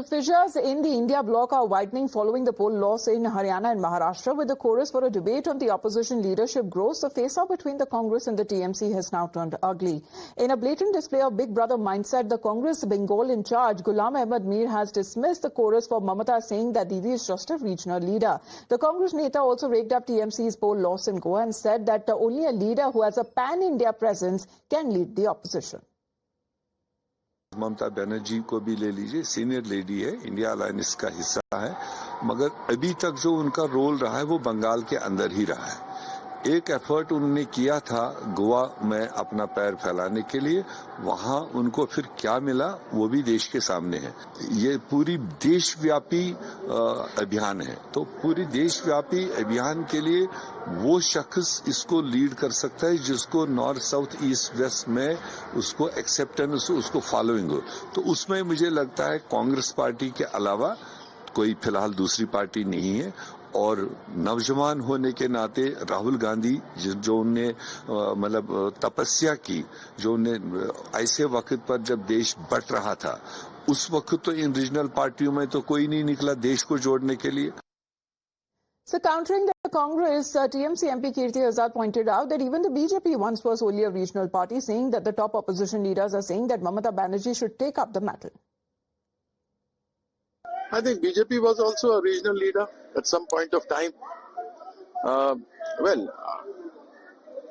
Fissures in the India bloc are widening following the poll loss in Haryana and Maharashtra. With the chorus for a debate on the opposition leadership grows, the face-off between the Congress and the TMC has now turned ugly. In a blatant display of Big Brother mindset, the Congress Bengal in charge, Ghulam Ahmed Mir, has dismissed the chorus for Mamata, saying that Didi is just a regional leader. The Congress Neta also raked up TMC's poll loss in Goa and said that only a leader who has a pan-India presence can lead the opposition. Mamata Banerjee को भी ले लीजिए, senior lady है, India alliance का हिस्सा है, मगर अभी तक जो उनका रोल रहा है वो बंगाल के अंदर ही रहा है। एक एफर्ट उन्होंने किया था गोवा में अपना पैर फैलाने के लिए, वहां उनको फिर क्या मिला वो भी देश के सामने है। ये पूरी देशव्यापी अभियान है, तो पूरी देशव्यापी अभियान के लिए वो शख्स इसको लीड कर सकता है जिसको नॉर्थ साउथ ईस्ट वेस्ट में उसको एक्सेप्टेंस, उसको फॉलोइंग हो। तो उसमें मुझे लगता है कांग्रेस पार्टी के अलावा कोई फिलहाल दूसरी पार्टी नहीं है। और नौजवान होने के नाते राहुल गांधी जो उनने मतलब तपस्या की, जो उनने ऐसे वक्त पर जब देश बट रहा था, उस वक्त तो इन रीजनल पार्टियों में तो कोई नहीं निकला देश को जोड़ने के लिए। So countering the Congress, TMC MP Kirti Azad pointed out that even the BJP once was only a regional party, saying that the top opposition leaders are saying that Mamata Banerjee should take up the mantle. I think BJP was also a regional leader at some point of time.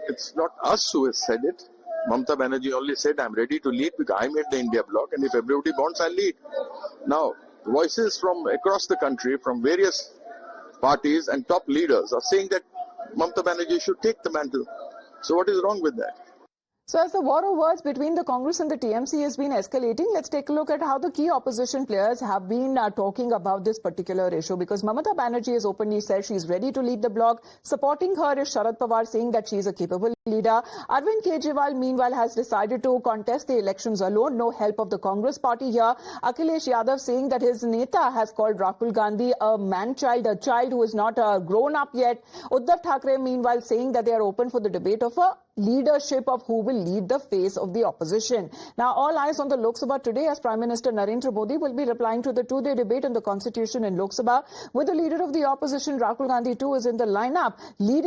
It's not us who has said it. Mamata Banerjee only said, I'm ready to lead because I made the India bloc, and if everybody wants, I'll lead. Now, voices from across the country, from various parties and top leaders are saying that Mamata Banerjee should take the mantle. So what is wrong with that? So as the war of words between the Congress and the TMC has been escalating, let's take a look at how the key opposition players have been talking about this particular issue. Because Mamata Banerjee has openly said she's ready to lead the bloc. Supporting her is Sharad Pawar, saying that she's a capable leader. Arvind Kejriwal, meanwhile, has decided to contest the elections alone. No help of the Congress party here. Akhilesh Yadav saying that his Neta has called Rahul Gandhi a man-child, a child who is not grown up yet. Uddhav Thackeray, meanwhile, saying that they are open for the debate of a leadership of who will lead the face of the opposition. Now, all eyes on the Lok Sabha today as Prime Minister Narendra Modi will be replying to the two-day debate on the Constitution in Lok Sabha, with the leader of the opposition, Rahul Gandhi too, is in the lineup, leading